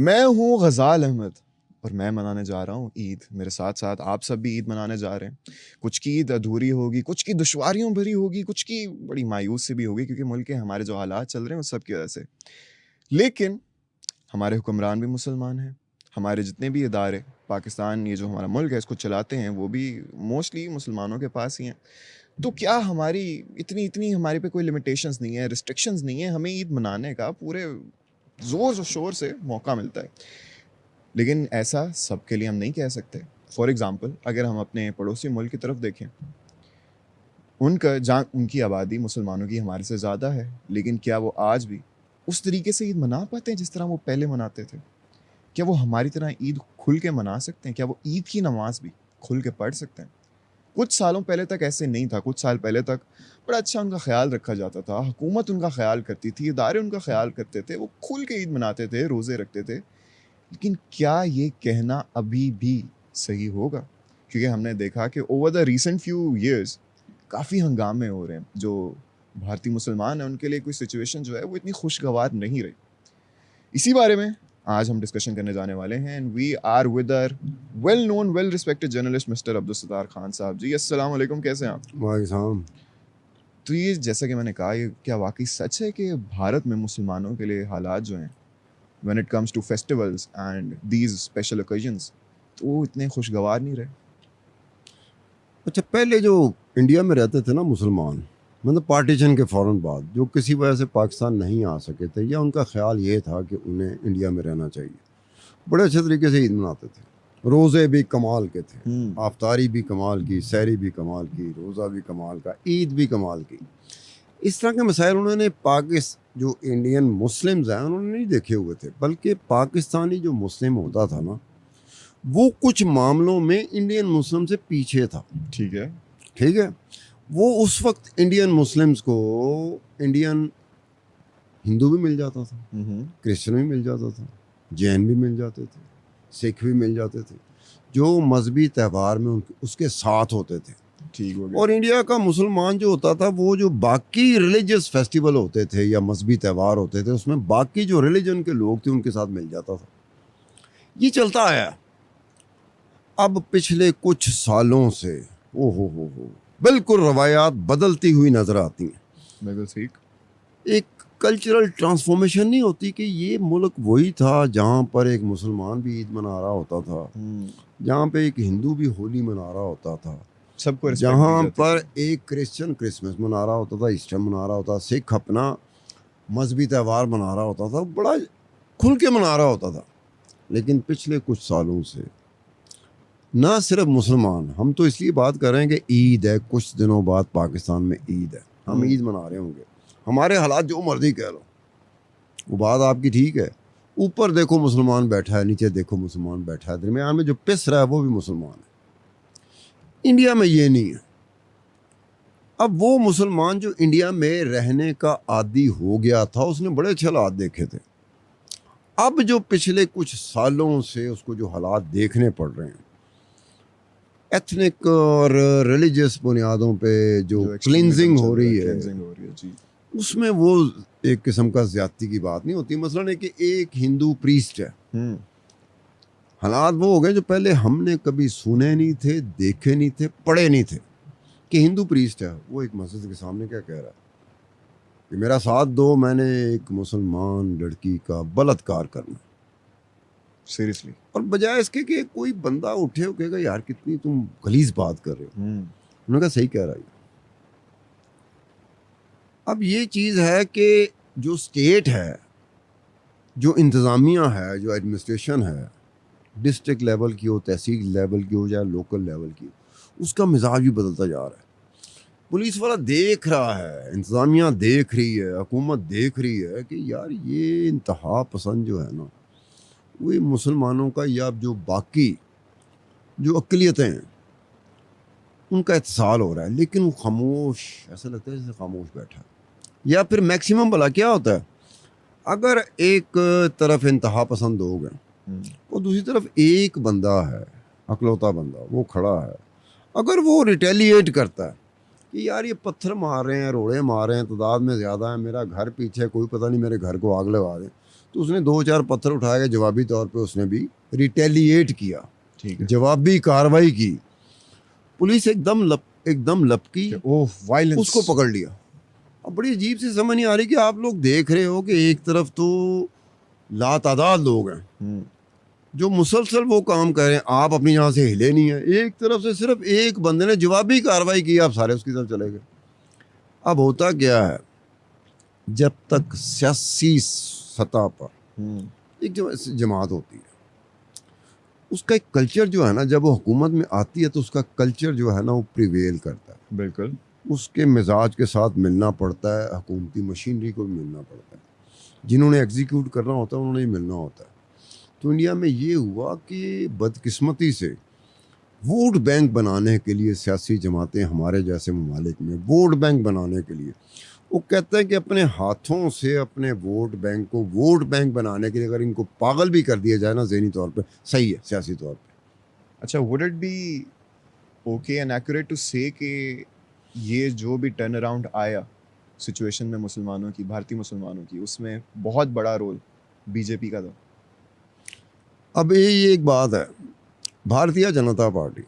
मैं हूँ गज़ाल अहमद और मैं मनाने जा रहा हूँ ईद। मेरे साथ साथ आप सब भी ईद मनाने जा रहे हैं। कुछ की ईद अधूरी होगी, कुछ की दुश्वारियों भरी होगी, कुछ की बड़ी मायूस सी भी होगी क्योंकि मुल्क के हमारे जो हालात चल रहे हैं उस सब की वजह से। लेकिन हमारे हुक्मरान भी मुसलमान हैं। हमारे जितने भी इदारे पाकिस्तान, ये जो हमारा मुल्क है, इसको चलाते हैं, वो भी मोस्टली मुसलमानों के पास ही हैं। तो क्या हमारी इतनी इतनी हमारे पे कोई लिमिटेशंस नहीं है, रिस्ट्रिक्शंस नहीं है, हमें ईद मनाने का पूरे ज़ोर शोर से मौका मिलता है। लेकिन ऐसा सबके लिए हम नहीं कह सकते। फॉर एग्ज़ाम्पल, अगर हम अपने पड़ोसी मुल्क की तरफ देखें, उनका जहाँ उनकी आबादी मुसलमानों की हमारे से ज़्यादा है, लेकिन क्या वो आज भी उस तरीके से ईद मना पाते हैं जिस तरह वो पहले मनाते थे? क्या वो हमारी तरह ईद खुल के मना सकते हैं? क्या वो ईद की नमाज़ भी खुल के पढ़ सकते हैं? कुछ सालों पहले तक ऐसे नहीं था। कुछ साल पहले तक बड़ा अच्छा उनका ख़्याल रखा जाता था, हुकूमत उनका ख़्याल करती थी, इदारे उनका ख़्याल करते थे, वो खुल के ईद मनाते थे, रोज़े रखते थे। लेकिन क्या ये कहना अभी भी सही होगा? क्योंकि हमने देखा कि over the recent few years काफ़ी हंगामे हो रहे हैं। जो भारतीय मुसलमान हैं उनके लिए कोई सिचुएशन जो है वो इतनी खुशगवार नहीं रही। इसी बारे में आज हम डिस्कशन करने जाने वाले हैं and we are with our well known, well respected journalist mister Abdul Sattar Khan साहब जी। अस्सलाम वालेकुम, कैसे हैं आप? वालेकुम। तो ये जैसा कि मैंने कहा, ये क्या वाक़ई सच है कि भारत में मुसलमानों के लिए हालात जो हैं when it comes to festivals and these special occasions, तो वो इतने खुशगवार नहीं रहे? अच्छा, पहले जो इंडिया में रहते थे ना मुसलमान, मतलब पार्टीशन के फ़ौरन बाद, जो किसी वजह से पाकिस्तान नहीं आ सके थे या उनका ख्याल ये था कि उन्हें इंडिया में रहना चाहिए, बड़े अच्छे तरीके से ईद मनाते थे। रोज़े भी कमाल के थे, आफ्तारी भी कमाल की, सहरी भी कमाल की, रोज़ा भी कमाल का, ईद भी कमाल की। इस तरह के मसाइल उन्होंने जो इंडियन मुस्लिम्स हैं उन्होंने नहीं देखे हुए थे, बल्कि पाकिस्तानी जो मुस्लिम होता था ना, वो कुछ मामलों में इंडियन मुस्लिम से पीछे था। ठीक है। ठीक है, वो उस वक्त इंडियन मुस्लिम्स को इंडियन हिंदू भी मिल जाता था, क्रिश्चियन भी मिल जाता था, जैन भी मिल जाते थे, सिख भी मिल जाते थे, जो मजहबी त्यौहार में उसके साथ होते थे। ठीक हो गया। और इंडिया का मुसलमान जो होता था, वो जो बाकी रिलीजियस फेस्टिवल होते थे या मजहबी त्यौहार होते थे, उसमें बाकी जो रिलीजन के लोग थे उनके साथ मिल जाता था। ये चलता आया। अब पिछले कुछ सालों से हो बिल्कुल रवायात बदलती हुई नजर आती हैं। बिल्कुल ठीक। एक कल्चरल ट्रांसफॉर्मेशन नहीं होती कि ये मुल्क वही था जहाँ पर एक मुसलमान भी ईद मना रहा होता था, जहाँ पे एक हिंदू भी होली मना रहा होता था, सबको जहाँ पर एक क्रिश्चियन क्रिसमस मना रहा होता था, ईस्टर मना रहा होता था, सिख अपना मजहबी त्यौहार मना रहा होता था, बड़ा खुल के मना रहा होता था। लेकिन पिछले कुछ सालों से ना सिर्फ मुसलमान, हम तो इसलिए बात कर रहे हैं कि ईद है, कुछ दिनों बाद पाकिस्तान में ईद है, हम ईद मना रहे होंगे, हमारे हालात जो मर्जी कह लो, वो बात आपकी ठीक है। ऊपर देखो मुसलमान बैठा है, नीचे देखो मुसलमान बैठा है, दरमियान में जो पिस रहा है वो भी मुसलमान है। इंडिया में ये नहीं है। अब वो मुसलमान जो इंडिया में रहने का आदी हो गया था, उसने बड़े अच्छे हालात देखे थे। अब जो पिछले कुछ सालों से उसको जो हालात देखने पड़ रहे हैं, एथनिक और रिलीजियस बुनियादों पे जो क्लिनजिंग हो रही है जी। उसमें वो एक किस्म का ज्यादती की बात नहीं होती। मसलन है कि एक हिंदू प्रीस्ट है, हालात वो हो गए जो पहले हमने कभी सुने नहीं थे, देखे नहीं थे, पढ़े नहीं थे, कि हिंदू प्रीस्ट है, वो एक मस्जिद के सामने क्या कह रहा है कि मेरा साथ दो, मैंने एक मुसलमान लड़की का बलात्कार करना। सीरियसली। और बजाय इसके कि कोई बंदा उठे और कहेगा यार कितनी तुम गलीज बात कर रहे हो, उन्होंने कहा सही कह रहा है। अब ये चीज़ है कि जो स्टेट है, जो इंतज़ामिया है, जो एडमिनिस्ट्रेशन है, डिस्ट्रिक्ट लेवल की हो, तहसील लेवल की हो या लोकल लेवल की, उसका मिजाज भी बदलता जा रहा है। पुलिस वाला देख रहा है, इंतज़ामिया देख रही है, हुकूमत देख रही है कि यार ये इंतहा पसंद जो है ना, वो मुसलमानों का या जो बाकी जो अक़लियतें हैं उनका इत्साल हो रहा है, लेकिन वो खामोश, ऐसा लगता है जैसे खामोश बैठा है। या फिर मैक्सिमम भला क्या होता है, अगर एक तरफ इंतहा पसंद लोग हैं और दूसरी तरफ एक बंदा है, अकलौता बंदा, वो खड़ा है, अगर वो रिटेलिएट करता है कि यार ये पत्थर मार रहे हैं, रोड़े मार रहे हैं, तादाद में ज़्यादा है, मेरा घर पीछे, कोई पता नहीं मेरे घर को आग लगा दें, तो उसने 2-4 पत्थर उठाया, जवाबी तौर पे उसने भी रिटेलिएट किया, ठीक है। जवाबी कार्रवाई की। पुलिस एकदम लपकी, ओह वायलेंस। उसको पकड़ लिया। अब बड़ी अजीब सी समझ नहीं आ रही कि आप लोग देख रहे हो कि एक तरफ तो लातादाद लोग हैं जो मुसलसल वो काम कर रहे हैं, आप अपनी यहाँ से हिले नहीं है। एक तरफ से सिर्फ एक बंदे ने जवाबी कार्रवाई की, आप सारे उसकी तरफ चले गए। अब होता क्या है, जब तक सियासी सतह पर एक जमात होती है, उसका एक कल्चर जो है ना, जब वो हुकूमत में आती है तो उसका कल्चर जो है ना वो प्रिवेल करता है। बिल्कुल। उसके मिजाज के साथ मिलना पड़ता है, हुकूमती मशीनरी को भी मिलना पड़ता है, जिन्होंने एग्जीक्यूट करना होता है उन्होंने ही मिलना होता है। तो इंडिया में ये हुआ कि बदकिस्मती से वोट बैंक बनाने के लिए सियासी जमातें, हमारे जैसे ममालिक में वोट बैंक बनाने के लिए वो कहते हैं कि अपने हाथों से अपने वोट बैंक को वोट बैंक बनाने के लिए अगर इनको पागल भी कर दिया जाए ना ज़हनी तौर पे, सही है सियासी तौर पे। अच्छा, would it be okay and accurate to say कि ये जो भी टर्न अराउंड आया सिचुएशन में मुसलमानों की, भारतीय मुसलमानों की, उसमें बहुत बड़ा रोल बीजेपी का था? अब ये एक बात है, भारतीय जनता पार्टी,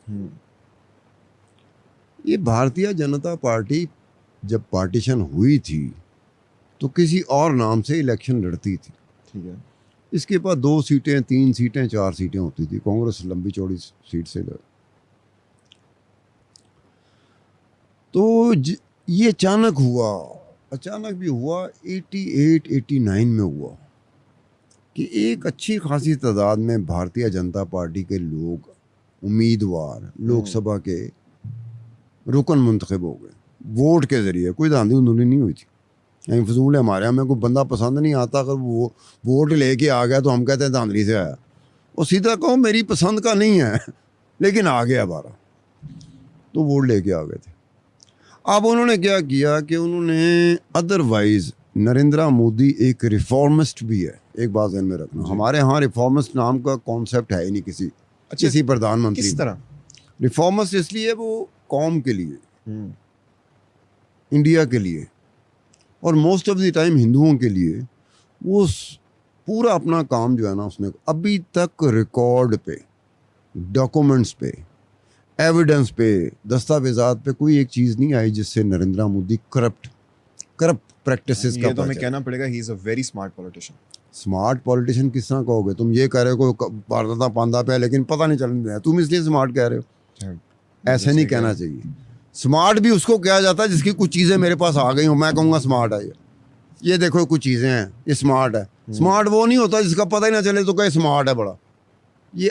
ये भारतीय जनता पार्टी जब पार्टीशन हुई थी तो किसी और नाम से इलेक्शन लड़ती थी, ठीक है। इसके पास 2 सीटें, 3 सीटें, 4 सीटें होती थी, कांग्रेस लंबी चौड़ी सीट से तो ये अचानक भी हुआ 88-89 में हुआ कि एक अच्छी खासी तादाद में भारतीय जनता पार्टी के लोग, उम्मीदवार लोकसभा के रुकन मुंतखब हो गए वोट के ज़रिए। कोई धांधली उंधली नहीं हुई थी, यहीं फजूल है हमारे यहाँ में। कोई बंदा पसंद नहीं आता, अगर वो वोट लेके आ गया तो हम कहते हैं धांधली से आया। और सीधा कहो मेरी पसंद का नहीं है लेकिन आ गया 12, तो वोट लेके आ गए थे। अब उन्होंने क्या किया कि उन्होंने, अदरवाइज नरेंद्र मोदी एक रिफॉर्मिस्ट भी है, एक बात ध्यान में रखना, हमारे यहाँ रिफॉर्मिस्ट नाम का कॉन्सेप्ट है ही नहीं किसी प्रधानमंत्री। किस तरह रिफॉर्मिस्ट? इसलिए वो कौम के लिए, इंडिया के लिए और मोस्ट ऑफ द टाइम हिंदुओं के लिए वो पूरा अपना काम जो है ना उसने अभी तक रिकॉर्ड पे, डॉक्यूमेंट्स पे, एविडेंस पे, दस्तावेजात पे कोई एक चीज़ नहीं आई जिससे नरेंद्र मोदी करप्ट प्रैक्टिसेस का। ये तो हमें कहना पड़ेगा, he is a very smart politician. Smart politician किस तरह कहोगे तुम? ये कह रहे हो को पारदा पांदा पे है लेकिन पता नहीं चलने दिया, तुम इसलिए स्मार्ट कह रहे हो। ऐसे नहीं कहना चाहिए। स्मार्ट भी उसको कहा जाता है जिसकी कुछ चीज़ें मेरे पास आ गई हो, मैं कहूँगा स्मार्ट है ये देखो कुछ चीज़ें हैं, ये स्मार्ट है। स्मार्ट वो नहीं होता जिसका पता ही ना चले तो कहे स्मार्ट है बड़ा। ये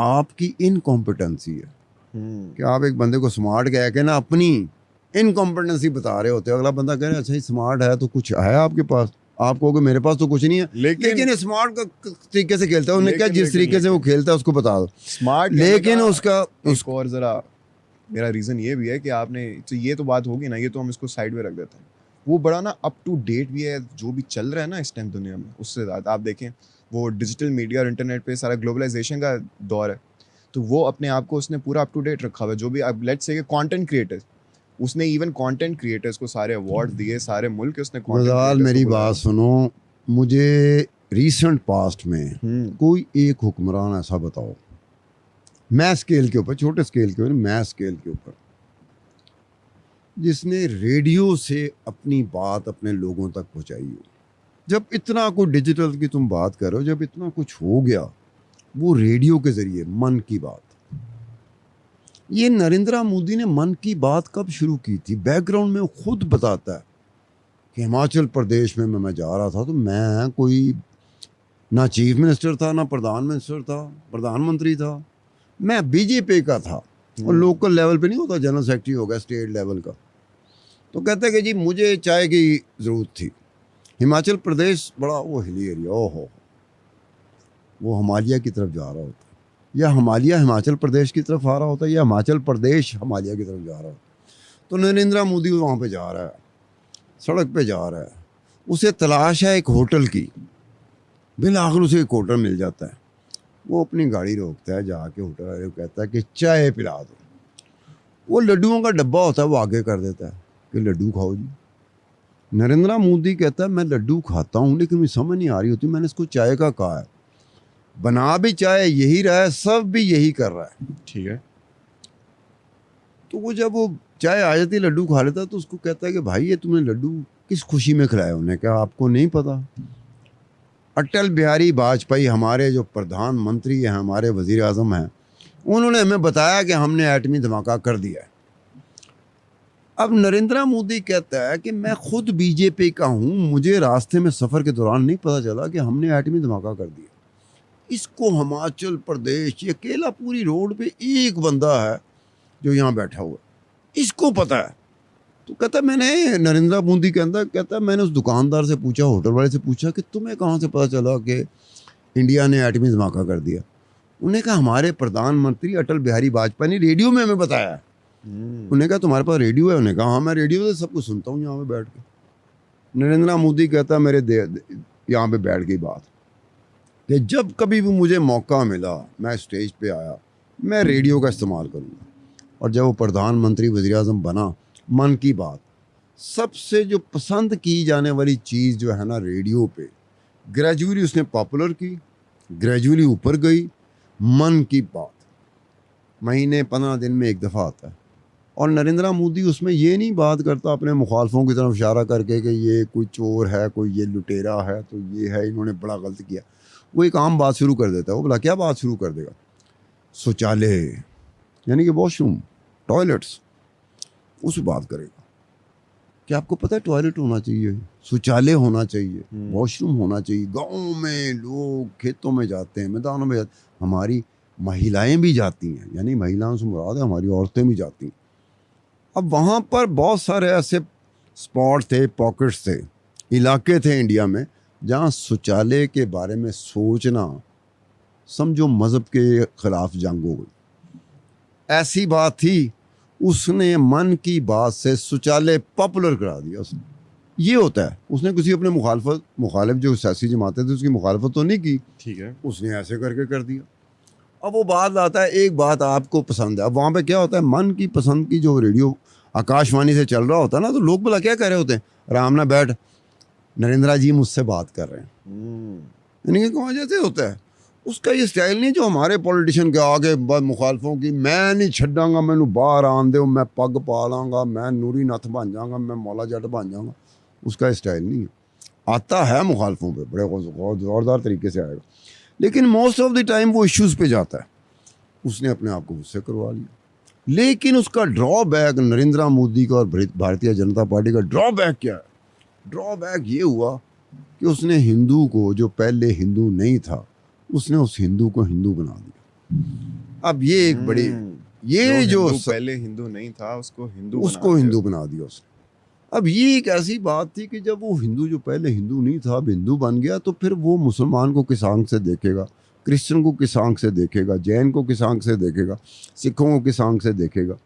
आपकी इनकॉम्पिटेंसी है कि आप एक बंदे को स्मार्ट कह के ना अपनी इनकॉम्पिटेंसी बता रहे होते हो। अगला बंदा कह रहे अच्छा ही स्मार्ट है तो कुछ है आपके पास, आप कहोगे मेरे पास तो कुछ नहीं है, लेकिन स्मार्ट का तरीके से खेलता है। उन्होंने क्या, जिस तरीके से वो खेलता है उसको बता दो स्मार्ट। लेकिन उसका और ज़रा मेरा रीज़न ये भी है कि आपने, तो ये तो बात होगी ना, ये तो हम इसको साइड में रख देते हैं। वो बड़ा ना अप टू डेट भी है, जो भी चल रहा है ना इस टाइम दुनिया में, उससे ज़्यादा आप देखें वो डिजिटल मीडिया और इंटरनेट पे सारा ग्लोबलाइजेशन का दौर है, तो वो अपने आप को उसने पूरा अप टू डेट रखा हुआ है। जो भी अब लेट्स से कंटेंट क्रिएटर्स, उसने इवन कंटेंट क्रिएटर्स को सारे अवार्ड दिए, सारे मुल्क उसने कंटेंट क्रिएटर्स। मेरी बात सुनो, मुझे रीसेंट पास्ट में कोई एक हुक्मरान ऐसा बताओ, मैस स्केल के ऊपर, छोटे स्केल के ऊपर, मैस स्केल के ऊपर, जिसने रेडियो से अपनी बात अपने लोगों तक पहुंचाई हो। जब इतना कुछ डिजिटल की तुम बात करो, जब इतना कुछ हो गया, वो रेडियो के जरिए मन की बात। ये नरेंद्र मोदी ने मन की बात कब शुरू की थी? बैकग्राउंड में खुद बताता है कि हिमाचल प्रदेश में मैं जा रहा था तो मैं कोई ना चीफ मिनिस्टर था, ना प्रधानमंत्री था, मैं बीजेपी का था। और लोकल लेवल पे नहीं होता, जनरल सेक्रेटरी हो गया स्टेट लेवल का। तो कहते हैं कि जी मुझे चाय की ज़रूरत थी। हिमाचल प्रदेश बड़ा वो हिली एरिया, ओहो, वो हिमालय की तरफ जा रहा होता, या हिमालय हिमाचल प्रदेश की तरफ आ रहा होता, या हिमाचल प्रदेश हिमालय की तरफ जा रहा होता। तो नरेंद्र मोदी वहाँ पे जा रहा है, सड़क पे जा रहा है, उसे तलाश है एक होटल की, बिलाखिर उसे एक होटल मिल जाता है। वो अपनी गाड़ी रोकता है, जाके होटल वाले को कहता है कि चाय पिला दो। वो लड्डुओं का डब्बा होता है, वो आगे कर देता है कि लड्डू खाओ जी। नरेंद्र मोदी कहता है मैं लड्डू खाता हूँ लेकिन मुझे समझ नहीं आ रही होती, मैंने इसको चाय का कहा है, बना भी चाय यही रहा है, सब भी यही कर रहा है। ठीक है। तो वो जब वो चाय आ जाती लड्डू खा लेता तो उसको कहता है कि भाई ये तुमने लड्डू किस खुशी में खिलाया? उन्हें क्या आपको नहीं पता? अटल बिहारी वाजपेयी हमारे जो प्रधानमंत्री हैं, हमारे वजीर आजम हैं, उन्होंने हमें बताया कि हमने एटमी धमाका कर दिया है। अब नरेंद्र मोदी कहता है कि मैं खुद बीजेपी का हूँ, मुझे रास्ते में सफ़र के दौरान नहीं पता चला कि हमने एटमी धमाका कर दिया। इसको हिमाचल प्रदेश, ये अकेला पूरी रोड पे एक बंदा है जो यहाँ बैठा हुआ है, इसको पता है। तो कहता मैंने, नरेंद्र मोदी कहता मैंने उस दुकानदार से पूछा, होटल वाले से पूछा कि तुम्हें कहाँ से पता चला कि इंडिया ने एटमी धमाका कर दिया? उन्हें कहा हमारे प्रधानमंत्री अटल बिहारी वाजपेयी ने रेडियो में हमें बताया। उन्हें कहा तुम्हारे पास रेडियो है? उन्हें कहा हाँ मैं रेडियो से सब कुछ सुनता हूँ यहाँ पे बैठ के। नरेंद्र मोदी कहता मेरे यहाँ पे बैठ गई बात कि जब कभी भी मुझे मौका मिला, मैं स्टेज पे आया, मैं रेडियो का इस्तेमाल करूँगा। और जब वो प्रधानमंत्री वज़ीर आज़म बना, मन की बात सबसे जो पसंद की जाने वाली चीज़ जो है ना रेडियो पे, ग्रेजुअली उसने पॉपुलर की, ग्रेजुअली ऊपर गई। मन की बात महीने 15 दिन में एक दफ़ा आता है और नरेंद्र मोदी उसमें ये नहीं बात करता अपने मुखालफों की तरफ इशारा करके कि ये कोई चोर है, कोई ये लुटेरा है, तो ये है, इन्होंने बड़ा गलत किया। वो एक आम बात शुरू कर देता है। वो बोला क्या बात शुरू कर देगा? शौचालय यानी कि वॉशरूम, टॉयलेट्स, उस बात करेगा कि आपको पता है टॉयलेट होना चाहिए, शौचालय होना चाहिए, वॉशरूम होना चाहिए। गाँव में लोग खेतों में जाते हैं, मैदानों में जाते हैं, हमारी महिलाएं भी जाती हैं, यानी महिलाओं से मुराद है हमारी औरतें भी जाती हैं। अब वहाँ पर बहुत सारे ऐसे स्पॉट थे, पॉकेट्स थे, इलाके थे इंडिया में जहाँ शौचालय के बारे में सोचना समझो मज़हब के ख़िलाफ़ जंग हो गई। ऐसी बात थी, उसने मन की बात से शौचालय पॉपुलर करा दिया। उसने ये होता है, उसने किसी अपने मुखालिफ जो सियासी जमातें थे उसकी मुखालफत तो नहीं की, ठीक है, उसने ऐसे करके कर दिया। अब वो बात आता है, एक बात आपको पसंद है। अब वहाँ पे क्या होता है, मन की पसंद की जो रेडियो आकाशवाणी से चल रहा होता है ना, तो लोग भला क्या कह रहे होते हैं, आराम ना बैठ, नरेंद्र जी मुझसे बात कर रहे हैं, यानी कि कौन जैसे होता है। उसका ये स्टाइल नहीं जो हमारे पॉलिटिशियन के आगे मुखालफों की, मैं नहीं छड्डांगा, मैनू बाहर आन दो, मैं पग पा लाँगा, मैं नूरी नथ बन जाऊँगा, मैं मौला जट बन जाऊँगा। उसका स्टाइल नहीं है। आता है मुखालफों पे बड़े ज़ोरदार तरीके से आएगा, लेकिन मोस्ट ऑफ द टाइम वो इश्यूज़ पे जाता है। उसने अपने आप को उससे करवा लिया। लेकिन उसका ड्रॉबैक, नरेंद्र मोदी का और भारतीय जनता पार्टी का ड्रॉबैक क्या है? ड्रॉबैक ये हुआ कि उसने हिंदू को, जो पहले हिंदू नहीं था, उसने उस हिंदू को हिंदू बना दिया। अब ये एक बड़ी, ये जो पहले हिंदू नहीं था उसको हिंदू बना दिया उसने। अब ये एक ऐसी बात थी कि जब वो हिंदू जो पहले हिंदू नहीं था अब हिंदू बन गया, तो फिर वो मुसलमान को किस आंख से देखेगा, क्रिश्चियन को किस आंख से देखेगा, जैन को किस आंख से देखेगा, सिखों को किस आंख से देखेगा,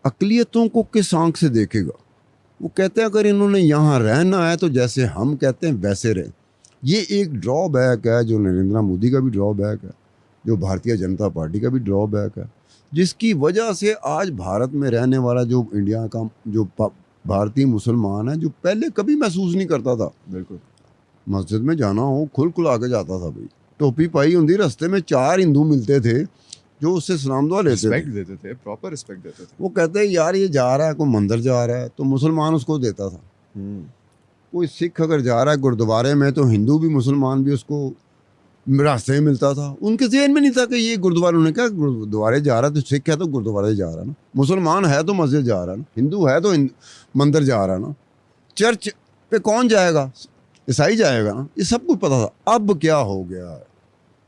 अक़लियतों को किस आंख से देखेगा। वो कहते हैं अगर इन्होंने यहाँ रहना है तो जैसे हम कहते हैं वैसे रहें। ये एक ड्रॉबैक है जो नरेंद्र मोदी का भी ड्रॉबैक है, जो भारतीय जनता पार्टी का भी ड्रॉबैक है, जिसकी वजह से आज भारत में रहने वाला जो इंडिया का जो भारतीय मुसलमान है, जो पहले कभी महसूस नहीं करता था, बिल्कुल मस्जिद में जाना हो खुल आके जाता था, भाई टोपी पाई होती, रास्ते में 4 हिंदू मिलते थे जो उससे सलाम दुआ देते थे, प्रॉपर रिस्पेक्ट देते थे। वो कहते हैं यार ये जा रहा है, कोई मंदिर जा रहा है, तो मुसलमान उसको देता था। कोई सिख अगर जा रहा है गुरुद्वारे में, तो हिंदू भी मुसलमान भी उसको रास्ते में मिलता था। उनके जहन में नहीं था कि ये गुरुद्वारे, उन्होंने कहा गुरुद्वारे जा रहा है तो सिख है तो गुरुद्वारे जा रहा है ना, मुसलमान है तो मस्जिद जा रहा है ना, हिंदू है तो मंदिर जा रहा है ना, चर्च पे कौन जाएगा, ईसाई जाएगा ना, ये सब कुछ पता था। अब क्या हो गया है,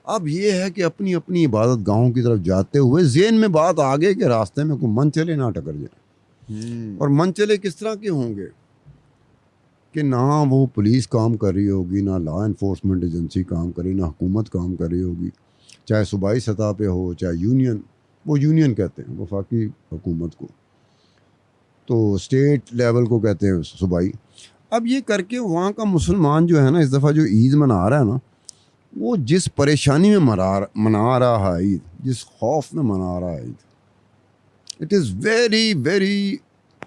अब ये है कि अपनी अपनी इबादत गाहों की तरफ जाते हुए ज़हन में बात आ गई कि रास्ते में कोई मन चले ना टकर जाए। और मन चले किस तरह के होंगे कि ना वो पुलिस काम कर रही होगी, ना लॉ इन्फोर्समेंट एजेंसी काम कर रही, ना हुकूमत काम कर रही होगी, चाहे सूबाई सतह पे हो चाहे यूनियन, वो यूनियन कहते हैं वफाकी हुकूमत को, तो स्टेट लेवल को कहते हैं सूबाई। अब ये करके वहाँ का मुसलमान जो है ना, इस दफ़ा जो ईद मना रहा है ना, वो जिस परेशानी में मना रहा है ईद, जिस खौफ में मना रहा है Eid, it is very very,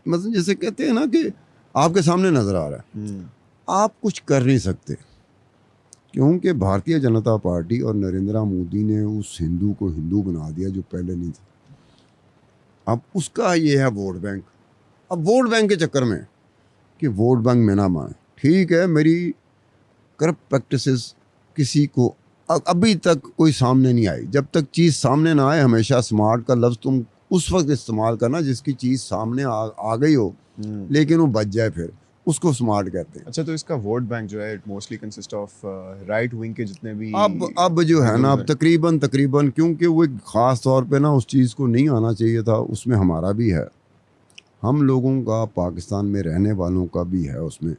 मतलब जैसे कहते हैं ना कि आपके सामने नज़र आ रहा है, आप कुछ कर नहीं सकते, क्योंकि भारतीय जनता पार्टी और नरेंद्र मोदी ने उस हिंदू को हिंदू बना दिया जो पहले नहीं था। अब उसका ये है वोट बैंक। अब वोट बैंक के चक्कर में कि वोट बैंक में ना माने, ठीक है, मेरी करप्ट प्रैक्टिसेस किसी को अभी तक कोई सामने नहीं आई। जब तक चीज़ सामने ना आए, हमेशा स्मार्ट का लफ्ज़ तुम उस वक्त इस्तेमाल करना जिसकी चीज़ सामने आ गई हो, लेकिन वो बच जाए, फिर उसको स्मार्ट कहते हैं। अच्छा, तो इसका वोट बैंक जो है it mostly consist of right wing के जितने भी अब जो है ना, अब तकरीबन क्योंकि वो एक ख़ास तौर पे ना उस चीज़ को नहीं आना चाहिए था, उसमें हमारा भी है, हम लोगों का, पाकिस्तान में रहने वालों का भी है, उसमें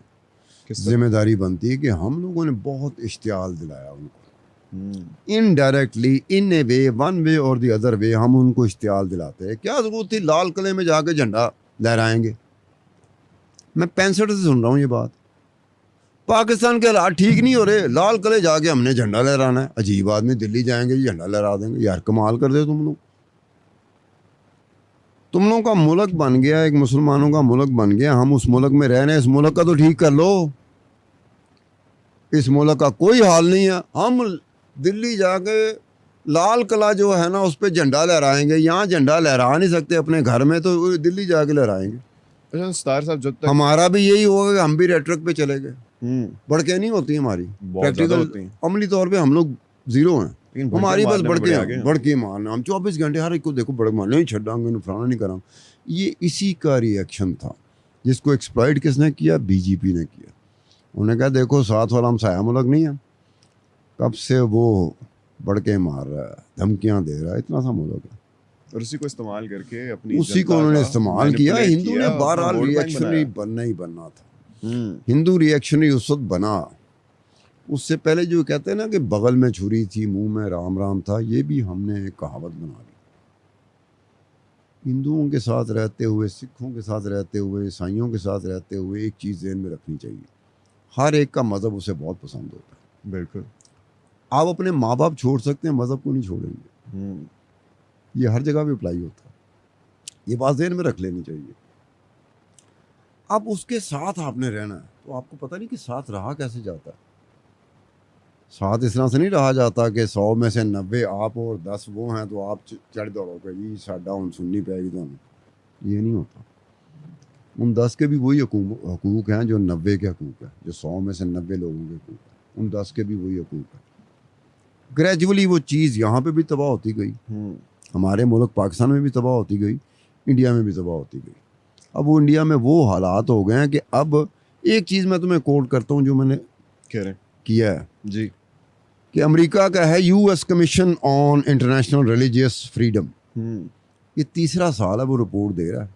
जिम्मेदारी बनती है कि हम लोगों ने बहुत इश्तियाल दिलाया उनको, इनडायरेक्टली, इन ए वे, वन वे और द अदर वे, हम उनको इश्तियाल दिलाते हैं। क्या ज़रूरत थी लाल किले में जाके झंडा लहराएंगे? मैं 65 से सुन रहा हूँ ये बात। पाकिस्तान के हालात ठीक नहीं हो रहे, लाल किले जाके हमने झंडा लहराना है। अजीब आदमी, दिल्ली जाएंगे झंडा लहरा देंगे, यार कमाल कर दे तुम लोग। तुम लोगों का मुल्क बन गया, एक मुसलमानों का मुल्क बन गया, हम उस मुल्क में रह रहे हैं, इस मुल्क का तो ठीक कर लो। इस मुल्क का कोई हाल नहीं है, हम दिल्ली जाके लाल किला जो है ना उस पर झंडा लहराएंगे। यहाँ झंडा लहरा नहीं सकते अपने घर में, तो दिल्ली जाके लहराएंगे। अच्छा स्टार साहब, जब तक हमारा भी यही होगा कि हम भी रेट्रिक पे चले गए। बढ़के नहीं होती हमारी, प्रैक्टिकल अमली तौर पे हम लोग जीरो हैं, हमारी बस बढ़के मारना। हम 24 घंटे हर एक को देखो बढ़ मारना, नहीं छड़ांगे, फलाना नहीं करा। ये इसी का रिएक्शन था जिसको एक्सप्लॉइट किसने किया? बीजेपी ने किया। उन्होंने कहा देखो साथ वाला हम साया मुल्क नहीं है, कब से वो बढ़ के मार रहा है, धमकियां दे रहा है, इतना सा मुल्क है, और उसी को इस्तेमाल करके अपनी उसी को उन्होंने इस्तेमाल किया। हिंदू ने बहरहाल रिएक्शनरी बनना ही बनना था। हिंदू रिएक्शनरी उस वक्त बना। उससे पहले जो कहते हैं ना कि बगल में छुरी थी मुंह में राम राम था, ये भी हमने एक कहावत बना ली। हिंदुओं के साथ रहते हुए, सिखों के साथ रहते हुए, ईसाइयों के साथ रहते हुए एक चीज़ ज़हन में रखनी चाहिए, हर एक का मज़हब उसे बहुत पसंद होता है। बिल्कुल, आप अपने माँ बाप छोड़ सकते हैं, मज़हब को नहीं छोड़ेंगे। ये हर जगह पे अप्लाई होता है, ये बात ज़हन में रख लेनी चाहिए। अब उसके साथ आपने रहना है, तो आपको पता नहीं कि साथ रहा कैसे जाता है। साथ इस तरह से नहीं रहा जाता कि 100 में से 90 आप और 10 वो हैं, तो आप चढ़ दौड़ोगे जी साडा हुन सुननी पैगी तुहानू। ये नहीं होता। उन 10 के भी वही हकूक़ हैं जो 90 के हकूक़ हैं, जो 100 में से 90 लोगों के हकूक़ हैं, उन 10 के भी वही हकूक़ हैं। ग्रेजुअली वो चीज़ यहाँ पे भी तबाह होती गई, हमारे मुल्क पाकिस्तान में भी तबाह होती गई, इंडिया में भी तबाह होती गई। अब वो इंडिया में वो हालात हो गए हैं कि अब एक चीज़ मैं तुम्हें कोट करता हूँ जो मैंने किया है जी, कि अमेरिका का है US commission on international religious freedom. ये 3रा साल है वो रिपोर्ट दे रहा है,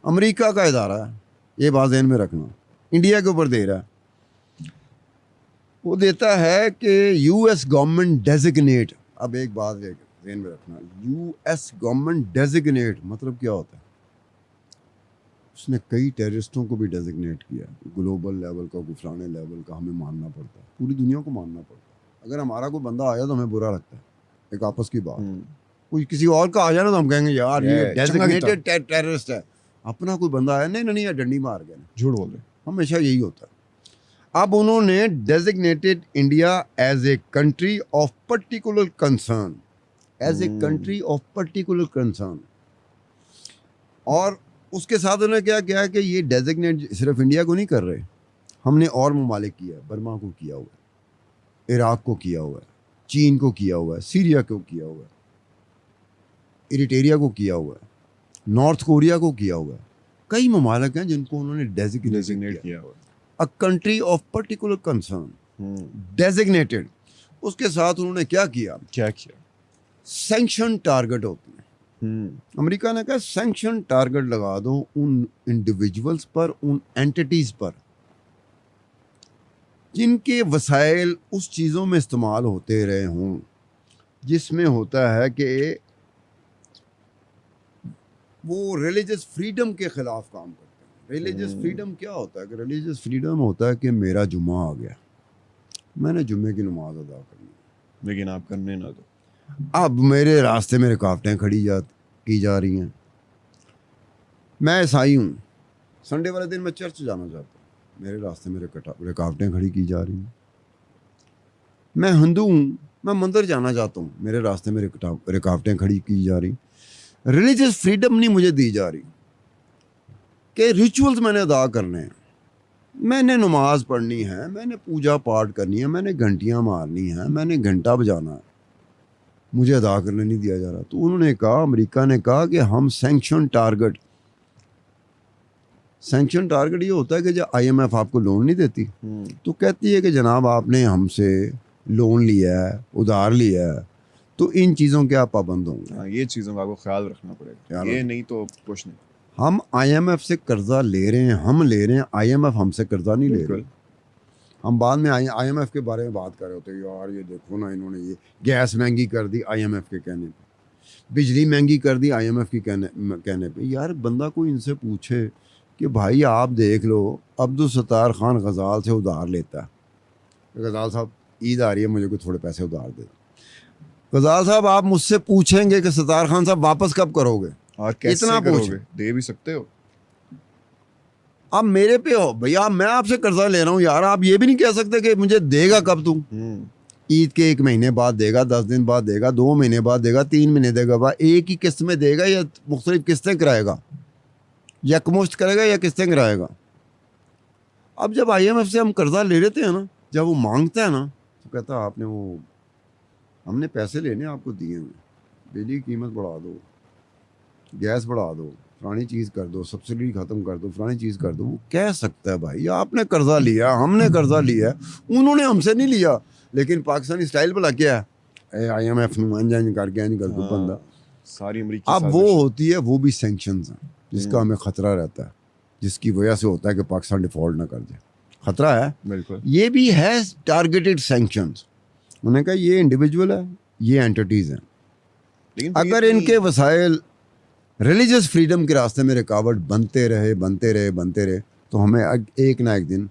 अमेरिका का इदारा है, ये बात ज़हन में रखना, इंडिया के ऊपर दे रहा है। वो देता है कि यूएस गवर्नमेंट डेजिग्नेट, अब एक बात ध्यान में रखना, यूएस गवर्नमेंट डेजिग्नेट मतलब क्या होता है? उसने कई टेररिस्टों को भी डेजिग्नेट किया, ग्लोबल लेवल का, गुफराने लेवल का, हमें मानना पड़ता है, पूरी दुनिया को मानना पड़ता है। अगर हमारा कोई बंदा आया तो हमें बुरा लगता है, एक आपस की बात। कोई किसी और का आ जाए ना तो हम कहेंगे यार ये डेजिग्नेटेड टेररिस्ट है। अपना कोई बंदा आया, नहीं नहीं डंडी मार गया, झूठ बोल रहे, हमेशा यही होता है। अब उन्होंने designated India as a country of particular concern, as a country of particular concern. और उसके साथ उन्होंने क्या किया कि ये डेजिग्नेट सिर्फ इंडिया को नहीं कर रहे, हमने और ममालिक किया है, बर्मा को किया हुआ है, इराक को किया हुआ है, चीन को किया हुआ है, सीरिया को किया हुआ है, इरिटेरिया को किया हुआ है, नॉर्थ कोरिया को किया हुआ है। कई ममालिक हैं जिनको उन्होंने डेजिग्नेट किया हुआ है। A country of particular concern, designated. उसके साथ उन्होंने क्या किया? सैंक्शन टारगेट होते हैं। अमेरिका ने कहा सैंक्शन टारगेट लगा दो उन इंडिविजुअल्स पर, उन एंटिटीज पर जिनके वसाइल उस चीज़ों में इस्तेमाल होते रहे हों जिसमें होता है कि वो रिलीजियस फ्रीडम के खिलाफ काम करते हैं। रिलीजियस फ्रीडम क्या होता है? कि रिलीजियस फ्रीडम होता है कि मेरा जुम्मा आ गया, मैंने जुम्मे की नमाज अदा करनी, लेकिन आप करने ना दो। अब मेरे रास्ते में रुकावटें खड़ी की जा रही हैं। मैं ईसाई हूँ, संडे वाले दिन मैं चर्च जाना चाहता हूँ, मेरे रास्ते में रुकावटें खड़ी की जा रही हैं। मैं हिंदू हूँ, मैं मंदिर जाना चाहता हूँ, मेरे रास्ते में रुकावटें खड़ी की जा रही। रिलीजियस फ्रीडम नहीं मुझे दी जा रही कि रिचुअल्स मैंने अदा करने हैं, मैंने नमाज पढ़नी है, मैंने पूजा पाठ करनी है, मैंने घंटियाँ मारनी है, मैंने घंटा बजाना है, मुझे अदा करने नहीं दिया जा रहा। तो उन्होंने कहा, अमेरिका ने कहा कि हम सैंक्शन टारगेट ये होता है कि जब IMF आपको लोन नहीं देती तो कहती है कि जनाब आपने हमसे लोन लिया है, उधार लिया है, तो इन चीज़ों के आप पाबंद होंगे। हाँ, ये चीज़ों का आपको ख्याल रखना पड़ेगा, ये नहीं तो कुछ नहीं। हम IMF से कर्जा ले रहे हैं, हम ले रहे हैं, IMF हमसे कर्जा नहीं ले रहे। हम बाद में IMF के बारे में बात कर रहे होते हैं, यार ये देखो ना, इन्होंने ये गैस महंगी कर दी IMF के कहने पे, बिजली महंगी कर दी IMF के कहने पे। यार बंदा कोई इनसे पूछे कि भाई आप देख लो, अब्दुल सत्तार खान गजाल से उधार लेता है, गजाल साहब ईद आ रही है, मुझे कोई थोड़े पैसे उधार दे। गजाल साहब आप मुझसे पूछेंगे कि सत्तार खान साहब वापस कब करोगे, और कैसे इतना करोगे, दे भी सकते हो। आप मेरे पे हो भैया, मैं आपसे कर्जा ले रहा हूँ यार, आप ये भी नहीं कह सकते कि मुझे देगा कब तू। ईद के 1 महीने बाद देगा, 10 दिन बाद देगा, 2 महीने बाद देगा, 3 महीने देगा, एक ही किस्त में देगा या मुख्तलिफ किस्तें कराएगा, यकमुश्त करेगा या किस्तें कराएगा। अब जब IMF से हम कर्जा ले लेते हैं ना, जब वो मांगता है ना तो कहता है आपने वो, हमने पैसे लेने आपको दिए हैं, बिजली की कीमत बढ़ा दो, गैस बढ़ा दो, फलानी चीज़ कर दो, सब्सिडी ख़त्म कर दो, फलानी चीज़ कर दो। वो कह सकता है भाई आपने कर्जा लिया, हमने कर्जा लिया, उन्होंने हमसे नहीं लिया। लेकिन पाकिस्तानी स्टाइल भला क्या है, IMF नुमान करके नहीं कर दो बंदा सारी अमरीकी अब वो होती है, वो भी सैंक्शंस हैं जिसका हमें ख़तरा रहता है, जिसकी वजह से होता है कि पाकिस्तान डिफ़ॉल्ट ना कर जाए, ख़तरा है। बिल्कुल, ये भी है टारगेटेड सैंक्शंस। उन्होंने कहा ये इंडिविजुअल है, ये एंटिटीज़ हैं, लेकिन अगर इनके वसाइल रिलीजियस फ्रीडम के रास्ते में रुकावट बनते रहे तो हमें एक ना एक दिन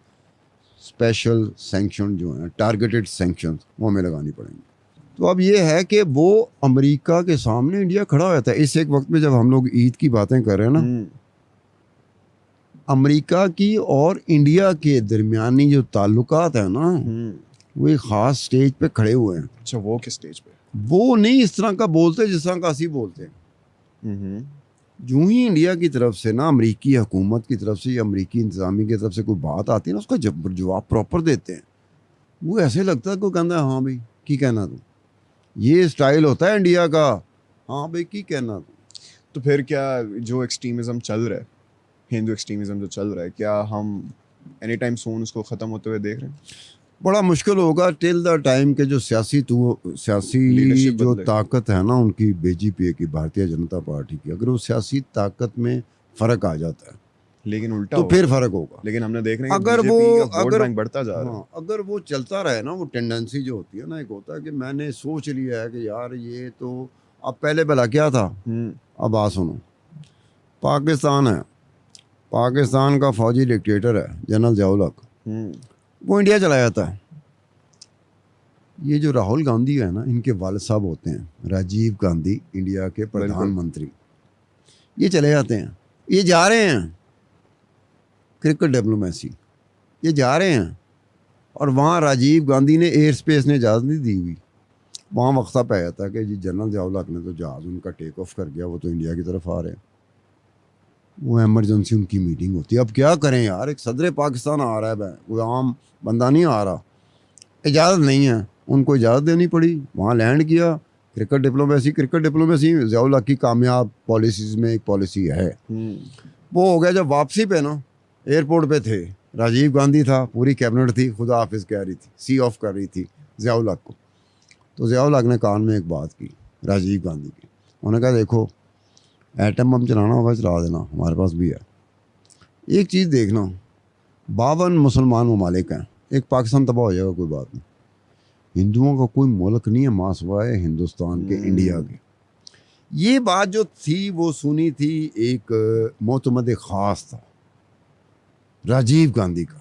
स्पेशल सैंक्शन जो हैं, टारगेटेड सैंक्शन, वो हमें लगानी पड़ेंगी। तो अब ये है कि वो अमेरिका के सामने इंडिया खड़ा होता है। इस एक वक्त में जब हम लोग ईद की बातें कर रहे हैं ना, अमेरिका की और इंडिया के दरमियानी जो ताल्लुकात है ना, वो एक ख़ास स्टेज पे खड़े हुए हैं। अच्छा, वो किस स्टेज पे? वो नहीं इस तरह का बोलते जिस तरह का असी बोलते हैं। यूं ही इंडिया की तरफ से ना, अमरीकी हुकूमत की तरफ से या अमरीकी इंतज़ामी की तरफ से कोई बात आती है ना, उसका जवाब प्रॉपर देते हैं। वो ऐसे लगता है कोई कहता है हाँ भाई की कहना तू, ये स्टाइल होता है इंडिया का, हाँ भाई की कहना तू। तो फिर क्या जो एक्सट्रीमिज़म चल रहा है, हिंदू एक्सट्रीमिज़म जो चल रहा है, क्या हम एनी टाइम सून उसको ख़त्म होते हुए देख रहे हैं? बड़ा मुश्किल होगा टिल द टाइम के जो सियासी Leadership जो बदले। ताकत है ना उनकी, BJP की, भारतीय जनता पार्टी की, अगर वो सियासी ताकत में फ़र्क आ जाता है लेकिन उल्टा तो होगा। फिर फ़र्क होगा। लेकिन हमने देख रहे हैं अगर कि वो BJP का वोट अगर बैंक बढ़ता जा रहा है। हाँ, अगर वो चलता रहे ना, वो टेंडेंसी जो होती है ना, एक होता है कि मैंने सोच लिया है कि यार ये तो अब पहले भला क्या था। अब बात सुनो, पाकिस्तान है, पाकिस्तान का फौजी डिक्टेटर है जनरल ज़ियाउल हक, वो इंडिया चला जाता है। ये जो राहुल गांधी है ना, इनके वालिद साहब होते हैं राजीव गांधी, इंडिया के प्रधानमंत्री, ये चले जाते हैं, ये जा रहे हैं क्रिकेट डिप्लोमेसी, ये जा रहे हैं, और वहाँ राजीव गांधी ने एयर स्पेस ने इजाज़त नहीं दी हुई, वहाँ वक्ता पाया जाता कि जी जनरल ज़ियाउल हक ने तो जहाज़ उनका टेक ऑफ कर गया, वो तो इंडिया की तरफ आ रहे हैं। वो एमरजेंसी उनकी मीटिंग होती है। अब क्या करें यार, एक सदर पाकिस्तान आ रहा है, कोई आम बंदा नहीं आ रहा, इजाज़त नहीं है, उनको इजाज़त देनी पड़ी, वहाँ लैंड किया, क्रिकेट डिप्लोमेसी ज़ियाउल हक की कामयाब पॉलिसीज़ में एक पॉलिसी है। वो हो गया जब वापसी पे ना एयरपोर्ट पे थे, राजीव गांधी था, पूरी कैबिनेट थी, खुदा हाफिज़ कह रही थी, सी ऑफ कर रही थी ज़ियाउल हक को। तो ज़ियाउल हक ने कान में एक बात की राजीव गांधी की, उन्होंने कहा देखो एटम बम चलाना होगा चला देना, हमारे पास भी है। एक चीज़ देखना, 52 मुसलमान ममालिक हैं, एक पाकिस्तान तबाह हो जाएगा कोई बात नहीं, हिंदुओं का कोई मुल्क नहीं है माँ सिवाय हिंदुस्तान के, इंडिया के। ये बात जो थी वो सुनी थी एक मोतमद ख़ास था राजीव गांधी का,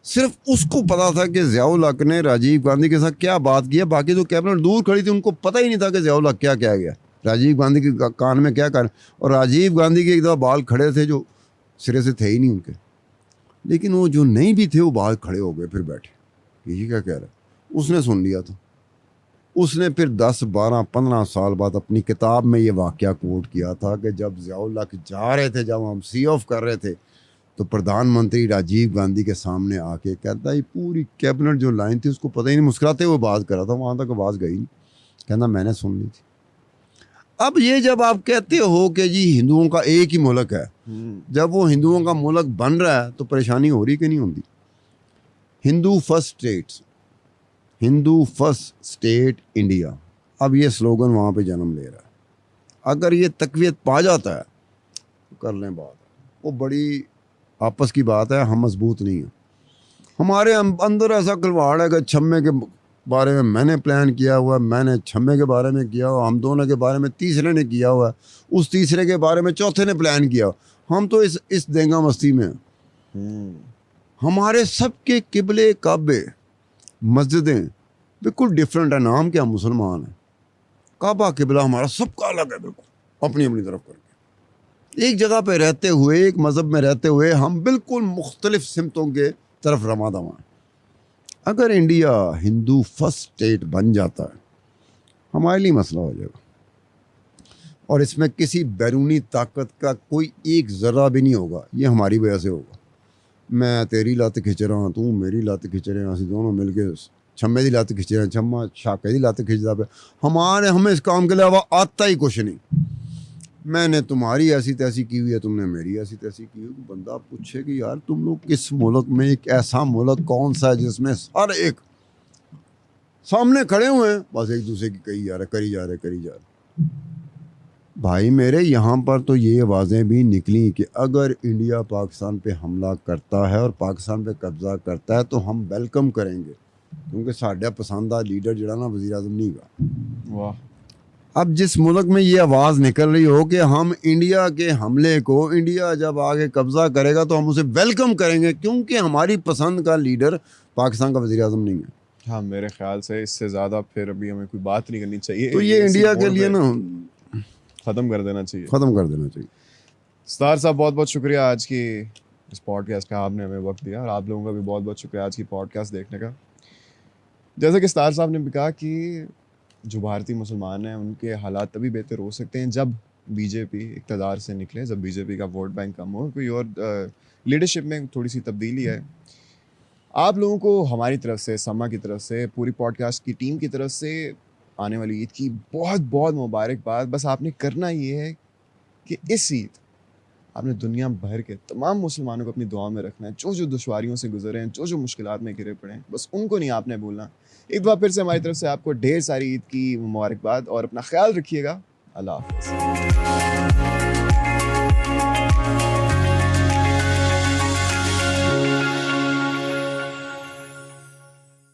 सिर्फ उसको पता था कि ज़ियाउल हक ने राजीव गांधी के साथ क्या बात की है, बाकी जो कैबिनेट दूर खड़ी थी उनको पता ही नहीं था कि ज़ियाउल हक क्या गया, राजीव गांधी के कान में क्या कर। और राजीव गांधी के एक दफ़ा बाल खड़े थे जो सिरे से थे ही नहीं उनके। लेकिन वो जो नहीं भी थे वो बाहर खड़े हो गए, फिर बैठे, ये क्या कह रहा है। उसने सुन लिया था। उसने फिर 10, 12, 15 साल बाद अपनी किताब में ये वाक़या कोट किया था कि जब ज़ियाउल हक जा रहे थे, जब हम सी ऑफ कर रहे थे, तो प्रधानमंत्री राजीव गांधी के सामने आके कहता ये पूरी कैबिनेट जो लाइन थी उसको पता ही नहीं, मुस्कुराते हुए बात कर रहा था, वहाँ तक आवाज़ गई नहीं, कहना मैंने सुन ली थी। अब ये जब आप कहते हो कि जी हिंदुओं का एक ही मुल्क है, जब वो हिंदुओं का मुल्क बन रहा है तो परेशानी हो रही कि नहीं होती। Hindu first states, Hindu first state India, अब ये स्लोगन वहाँ पे जन्म ले रहा है। अगर ये तकवीत पा जाता है तो कर लें बात, वो बड़ी आपस की बात है, हम मजबूत नहीं हैं। हमारे अंदर ऐसा खिलवाड़ है कि छम्मे के बारे में मैंने प्लान किया हुआ है, मैंने छम्मे के बारे में किया हुआ, हम दोनों के बारे में तीसरे ने किया हुआ है, उस तीसरे के बारे में चौथे ने प्लान किया। हम तो इस देंगा मस्ती में हैं। हमारे सबके किबले काबे मस्जिदें बिल्कुल डिफरेंट है, नाम क्या मुसलमान है, काबा किबला हमारा सबका अलग है, बिल्कुल अपनी अपनी तरफ करके। एक जगह पे रहते हुए, एक मज़हब में रहते हुए हम बिल्कुल मुख्तलिफ सिमतों के तरफ रमा दवा हैं। अगर इंडिया हिंदू फर्स्ट स्टेट बन जाता है हमारे लिए मसला हो जाएगा, और इसमें किसी बैरूनी ताकत का कोई एक ज़र्रा भी नहीं होगा, ये हमारी वजह से होगा। मैं तेरी लत खिंच रहा हूँ, तू मेरी लत खिंच रहे हैं, असं दोनों मिल के छम्मे की लत खिंच रहे हैं, छम्मा शाके की लत खिंचता पे, हमें इस काम के अलावा आता ही कुछ नहीं। मैंने तुम्हारी ऐसी तैसी की हुई है, तुमने मेरी ऐसी तैसी की हुई। बंदा पूछे कि यार तुम लोग किस मुल्क में, एक ऐसा मुल्क कौन सा है जिसमें हर एक सामने खड़े हुए हैं, बस एक दूसरे की करी जा रहे। भाई मेरे यहाँ पर तो ये आवाज़ें भी निकली कि अगर इंडिया पाकिस्तान पे हमला करता है और पाकिस्तान पे कब्जा करता है तो हम वेलकम करेंगे, क्योंकि साढ़ा पसंदा लीडर जड़ा ना वज़ीर आज़म नहीं गा। वाह। अब जिस मुल्क में ये आवाज़ निकल रही हो कि हम इंडिया के हमले को, इंडिया जब आगे कब्जा करेगा तो हम उसे वेलकम करेंगे, क्योंकि हमारी पसंद का लीडर पाकिस्तान का वज़ीर आज़म नहीं है। हाँ, मेरे ख्याल से इससे ज़्यादा फिर अभी हमें कोई बात नहीं करनी चाहिए। तो ये इंडिया के लिए ना ख़त्म कर देना चाहिए। सतार साहब बहुत बहुत शुक्रिया आज की इस पॉडकास्ट का, आपने हमें वक्त दिया, और आप लोगों का भी बहुत बहुत शुक्रिया आज की पॉडकास्ट देखने का। जैसे कि सतार साहब ने भी कहा कि जो भारतीय मुसलमान हैं उनके हालात तभी बेहतर हो सकते हैं जब बीजेपी इक़्तिदार से निकले, जब बीजेपी का वोट बैंक कम हो, कोई और लीडरशिप में थोड़ी सी तब्दीली आए। आप लोगों को हमारी तरफ से, समा की तरफ से, पूरी पॉडकास्ट की टीम की तरफ से आने वाली ईद की बहुत बहुत मुबारकबाद। बस आपने करना ये है कि इस ईद आपने दुनिया भर के तमाम मुसलमानों को अपनी दुआ में रखना है, जो जो दुश्वारियों से गुजरे हैं, जो जो मुश्किलात में घिरे पड़े हैं, बस उनको नहीं आपने भूलना। एक बार फिर से हमारी तरफ से आपको ढेर सारी ईद की मुबारकबाद, और अपना ख्याल रखिएगा। अल्लाह हाफ़िज़।